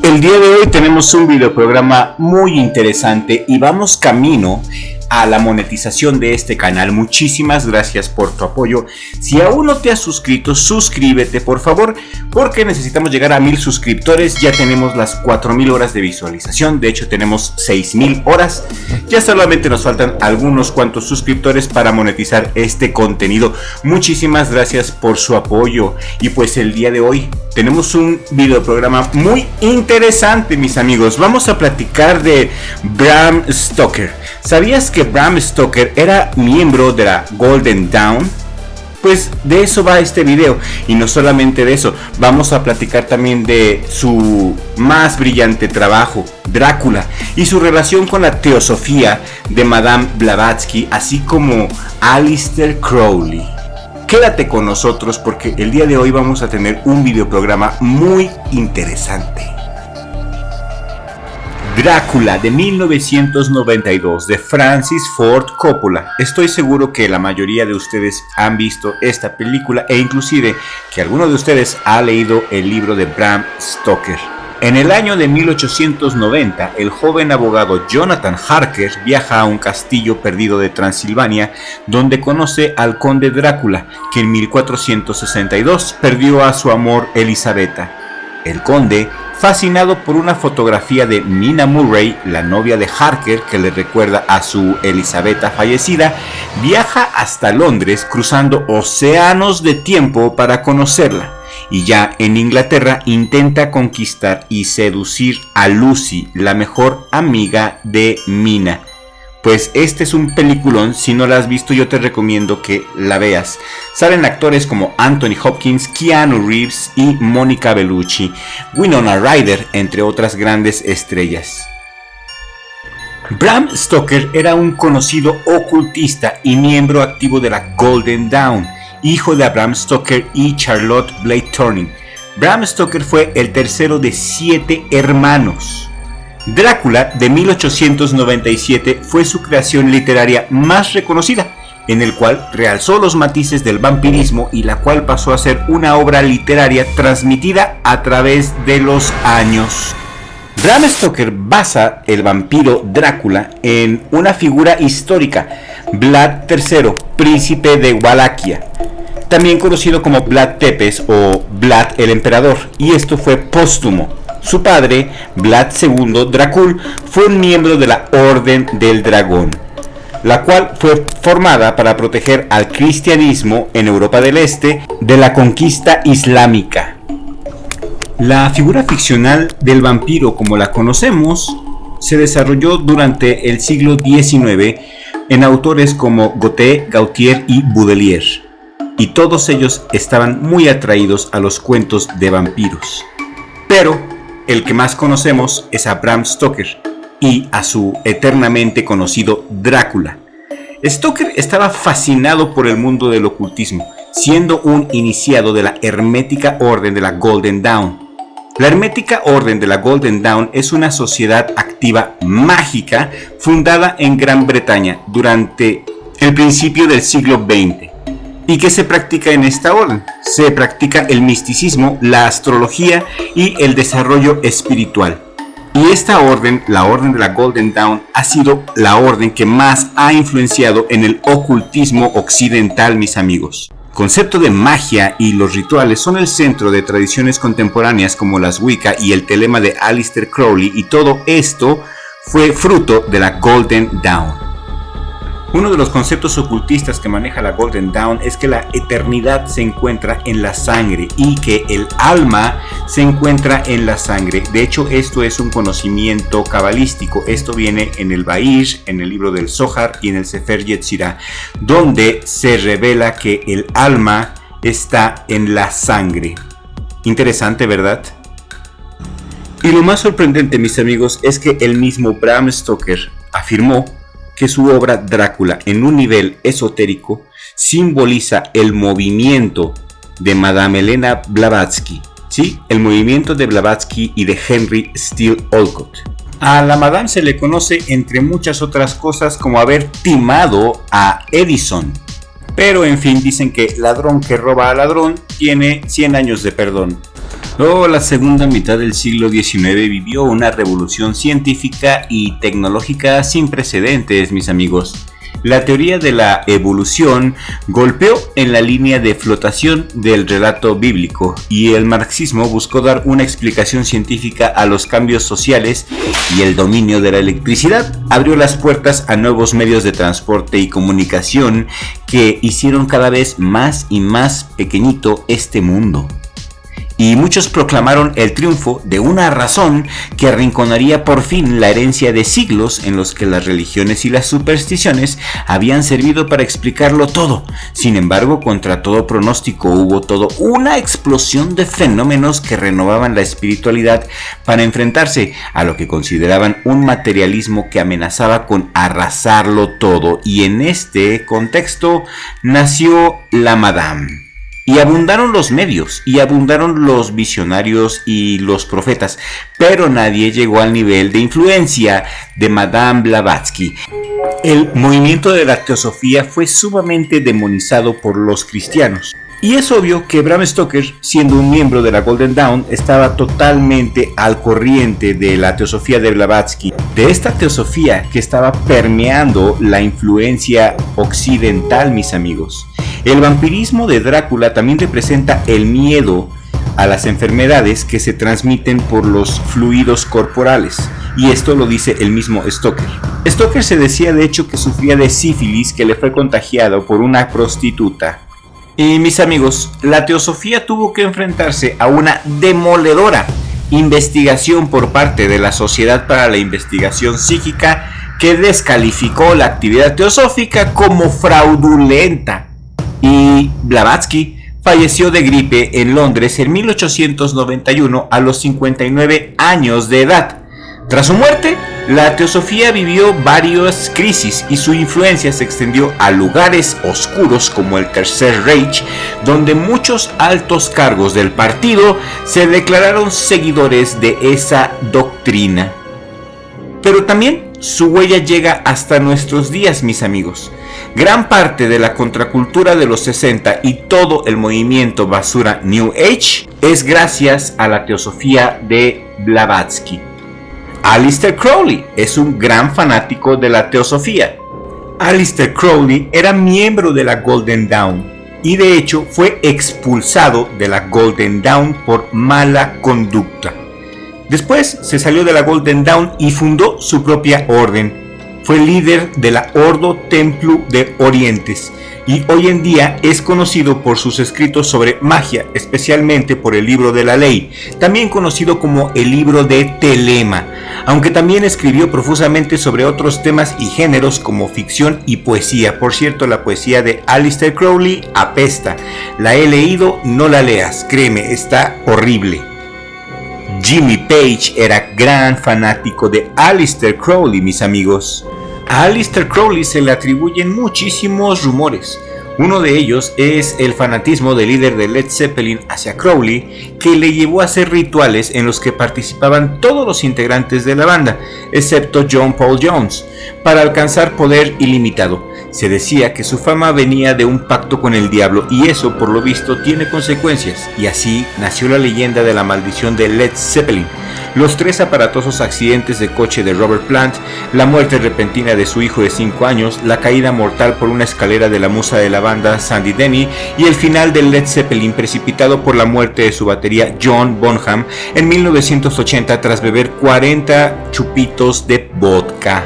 El día de hoy tenemos un videoprograma muy interesante y vamos camino a la monetización de este canal. Muchísimas gracias por tu apoyo. Si aún no te has suscrito, suscríbete por favor, porque necesitamos llegar a 1000 suscriptores. Ya tenemos las 4000 horas de visualización, de hecho tenemos 6000 horas. Ya solamente nos faltan algunos cuantos suscriptores para monetizar este contenido. Muchísimas gracias por su apoyo. Y pues el día de hoy tenemos un videoprograma muy interesante, mis amigos. Vamos a platicar de Bram Stoker. ¿Sabías que Bram Stoker era miembro de la Golden Dawn? Pues de eso va este video, y no solamente de eso, vamos a platicar también de su más brillante trabajo, Drácula, y su relación con la teosofía de Madame Blavatsky, así como Aleister Crowley. Quédate con nosotros porque el día de hoy vamos a tener un videoprograma muy interesante. Drácula de 1992 de Francis Ford Coppola. Estoy seguro que la mayoría de ustedes han visto esta película e inclusive que alguno de ustedes ha leído el libro de Bram Stoker. En el año de 1890, el joven abogado Jonathan Harker viaja a un castillo perdido de Transilvania, donde conoce al conde Drácula, que en 1462 perdió a su amor Elisabetta. El conde, fascinado por una fotografía de Mina Murray, la novia de Harker, que le recuerda a su Elisabetta fallecida, viaja hasta Londres cruzando océanos de tiempo para conocerla. Y ya en Inglaterra intenta conquistar y seducir a Lucy, la mejor amiga de Mina. Pues este es un peliculón, si no la has visto yo te recomiendo que la veas. Salen actores como Anthony Hopkins, Keanu Reeves y Monica Bellucci, Winona Ryder, entre otras grandes estrellas. Bram Stoker era un conocido ocultista y miembro activo de la Golden Dawn, hijo de Bram Stoker y Charlotte Blayth Turning. Bram Stoker fue el tercero de 7 hermanos. Drácula de 1897 fue su creación literaria más reconocida, en el cual realzó los matices del vampirismo y la cual pasó a ser una obra literaria transmitida a través de los años. Bram Stoker basa el vampiro Drácula en una figura histórica, Vlad III, príncipe de Wallachia, también conocido como Vlad Tepes o Vlad el Emperador, y esto fue póstumo. Su padre, Vlad II Dracul, fue un miembro de la Orden del Dragón, la cual fue formada para proteger al cristianismo en Europa del Este de la conquista islámica. La figura ficcional del vampiro como la conocemos se desarrolló durante el siglo XIX en autores como Goethe, Gautier y Baudelaire, y todos ellos estaban muy atraídos a los cuentos de vampiros. Pero el que más conocemos es a Bram Stoker y a su eternamente conocido Drácula. Stoker estaba fascinado por el mundo del ocultismo, siendo un iniciado de la Hermética Orden de la Golden Dawn. La Hermética Orden de la Golden Dawn es una sociedad activa mágica fundada en Gran Bretaña durante el principio del siglo XX. ¿Y qué se practica en esta orden? Se practica el misticismo, la astrología y el desarrollo espiritual. Y esta orden, la orden de la Golden Dawn, ha sido la orden que más ha influenciado en el ocultismo occidental, mis amigos. El concepto de magia y los rituales son el centro de tradiciones contemporáneas como las Wicca y el telema de Aleister Crowley, y todo esto fue fruto de la Golden Dawn. Uno de los conceptos ocultistas que maneja la Golden Dawn es que la eternidad se encuentra en la sangre y que el alma se encuentra en la sangre. De hecho, esto es un conocimiento cabalístico. Esto viene en el Bahir, en el libro del Zohar y en el Sefer Yetzirah, donde se revela que el alma está en la sangre. Interesante, ¿verdad? Y lo más sorprendente, mis amigos, es que el mismo Bram Stoker afirmó que su obra Drácula, en un nivel esotérico, simboliza el movimiento de Madame Helena Blavatsky, ¿sí? El movimiento de Blavatsky y de Henry Steele Olcott. A la Madame se le conoce, entre muchas otras cosas, como haber timado a Edison. Pero en fin, dicen que ladrón que roba a ladrón tiene 100 años de perdón. La segunda mitad del siglo XIX vivió una revolución científica y tecnológica sin precedentes, mis amigos. La teoría de la evolución golpeó en la línea de flotación del relato bíblico y el marxismo buscó dar una explicación científica a los cambios sociales, y el dominio de la electricidad abrió las puertas a nuevos medios de transporte y comunicación que hicieron cada vez más y más pequeñito este mundo. Y muchos proclamaron el triunfo de una razón que arrinconaría por fin la herencia de siglos en los que las religiones y las supersticiones habían servido para explicarlo todo. Sin embargo, contra todo pronóstico hubo toda una explosión de fenómenos que renovaban la espiritualidad para enfrentarse a lo que consideraban un materialismo que amenazaba con arrasarlo todo. Y en este contexto nació la Madame. Y abundaron los medios, y abundaron los visionarios y los profetas, pero nadie llegó al nivel de influencia de Madame Blavatsky. El movimiento de la teosofía fue sumamente demonizado por los cristianos. Y es obvio que Bram Stoker, siendo un miembro de la Golden Dawn, estaba totalmente al corriente de la teosofía de Blavatsky, de esta teosofía que estaba permeando la influencia occidental, mis amigos. El vampirismo de Drácula también representa el miedo a las enfermedades que se transmiten por los fluidos corporales, y esto lo dice el mismo Stoker. Stoker se decía de hecho que sufría de sífilis, que le fue contagiado por una prostituta. Y mis amigos, la teosofía tuvo que enfrentarse a una demoledora investigación por parte de la Sociedad para la Investigación Psíquica, que descalificó la actividad teosófica como fraudulenta. Y Blavatsky falleció de gripe en Londres en 1891 a los 59 años de edad. Tras su muerte, la teosofía vivió varias crisis y su influencia se extendió a lugares oscuros como el Tercer Reich, donde muchos altos cargos del partido se declararon seguidores de esa doctrina. Pero también su huella llega hasta nuestros días, mis amigos. Gran parte de la contracultura de los 60 y todo el movimiento basura New Age es gracias a la teosofía de Blavatsky. Aleister Crowley es un gran fanático de la teosofía. Aleister Crowley era miembro de la Golden Dawn y de hecho fue expulsado de la Golden Dawn por mala conducta. Después se salió de la Golden Dawn y fundó su propia orden. Fue líder de la Ordo Templu de Orientes y hoy en día es conocido por sus escritos sobre magia, especialmente por el libro de la ley, también conocido como el libro de Telema, aunque también escribió profusamente sobre otros temas y géneros como ficción y poesía. Por cierto, la poesía de Aleister Crowley apesta. La he leído, no la leas, créeme, está horrible. Jimmy Page era gran fanático de Aleister Crowley, mis amigos. A Aleister Crowley se le atribuyen muchísimos rumores. Uno de ellos es el fanatismo del líder de Led Zeppelin hacia Crowley, que le llevó a hacer rituales en los que participaban todos los integrantes de la banda, excepto John Paul Jones, para alcanzar poder ilimitado. Se decía que su fama venía de un pacto con el diablo y eso, por lo visto, tiene consecuencias, y así nació la leyenda de la maldición de Led Zeppelin. Los 3 aparatosos accidentes de coche de Robert Plant, la muerte repentina de su hijo de 5 años, la caída mortal por una escalera de la musa de la banda Sandy Denny y el final de Led Zeppelin precipitado por la muerte de su batería John Bonham en 1980 tras beber 40 chupitos de vodka.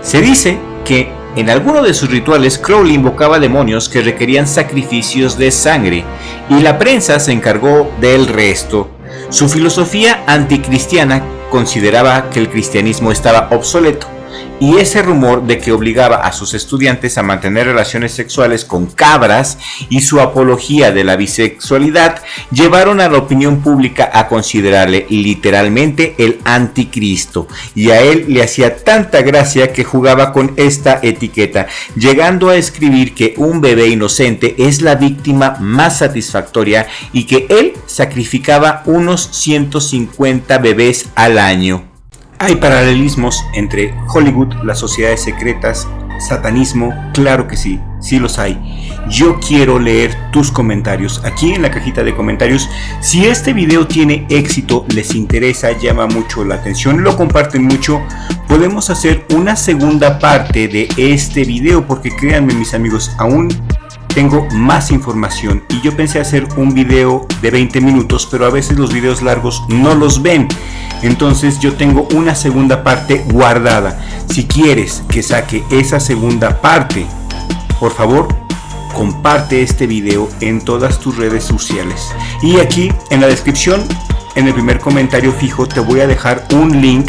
Se dice que en alguno de sus rituales Crowley invocaba demonios que requerían sacrificios de sangre y la prensa se encargó del resto. Su filosofía anticristiana consideraba que el cristianismo estaba obsoleto, y ese rumor de que obligaba a sus estudiantes a mantener relaciones sexuales con cabras y su apología de la bisexualidad llevaron a la opinión pública a considerarle literalmente el anticristo, y a él le hacía tanta gracia que jugaba con esta etiqueta, llegando a escribir que un bebé inocente es la víctima más satisfactoria y que él sacrificaba unos 150 bebés al año. Hay paralelismos entre Hollywood, las sociedades secretas, satanismo, claro que sí. Sí los hay. Yo quiero leer tus comentarios aquí en la cajita de comentarios. Si este video tiene éxito, les interesa, llama mucho la atención, lo comparten mucho, podemos hacer una segunda parte de este video, porque créanme mis amigos, aún tengo más información y yo pensé hacer un video de 20 minutos, pero a veces los videos largos no los ven. Entonces yo tengo una segunda parte guardada. Si quieres que saque esa segunda parte, por favor, comparte este video en todas tus redes sociales. Y aquí en la descripción, en el primer comentario fijo, te voy a dejar un link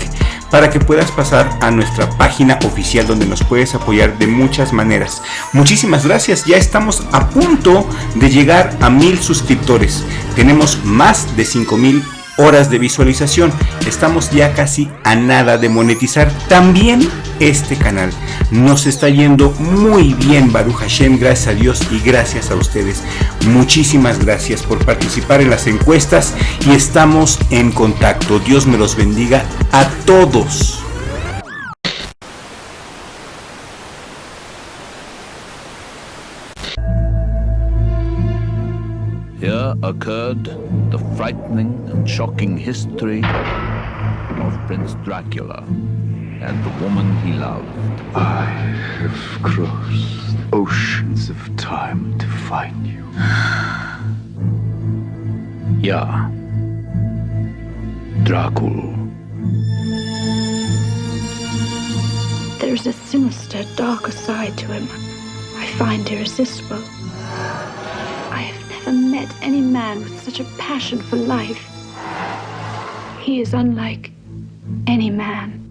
para que puedas pasar a nuestra página oficial, donde nos puedes apoyar de muchas maneras. Muchísimas gracias, ya estamos a punto de llegar a 1000 suscriptores. Tenemos más de 5000 horas de visualización. Estamos ya casi a nada de monetizar también este canal. Nos está yendo muy bien, Baruch Hashem, gracias a Dios y gracias a ustedes. Muchísimas gracias por participar en las encuestas y estamos en contacto. Dios me los bendiga a todos. Here occurred the frightening and shocking history of Prince Dracula and the woman he loved. I have crossed oceans of time to find you. Ja, Dracula. There's a sinister, darker side to him. I find irresistible. I have never met any man with such a passion for life. He is unlike any man.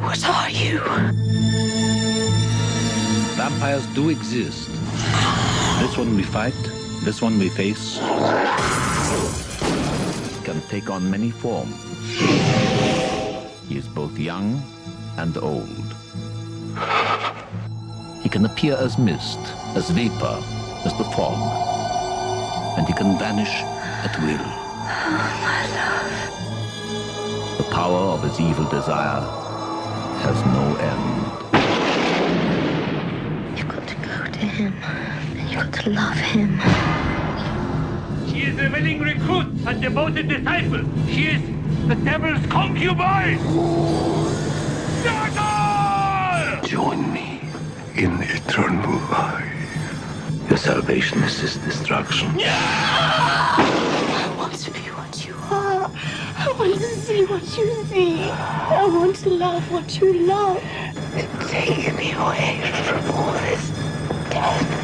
What are you? Vampires do exist. This one we fight, this one we face. Can take on many forms. He is both young and old. He can appear as mist, as vapor, as the fog. And he can vanish at will. My love. The power of his evil desire has no end. You've got to go to him, and you've got to love him. She is a willing recruit and devoted disciple. She is the devil's concubine. Dagger! Join me in eternal life. Your salvation is his destruction. I want to be what you are. I want to see what you see. I want to love what you love. Take me away from all this death.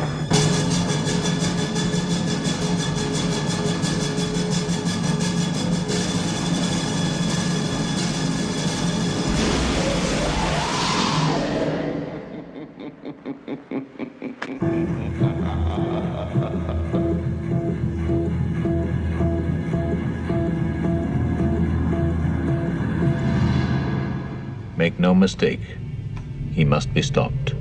Make no mistake, he must be stopped.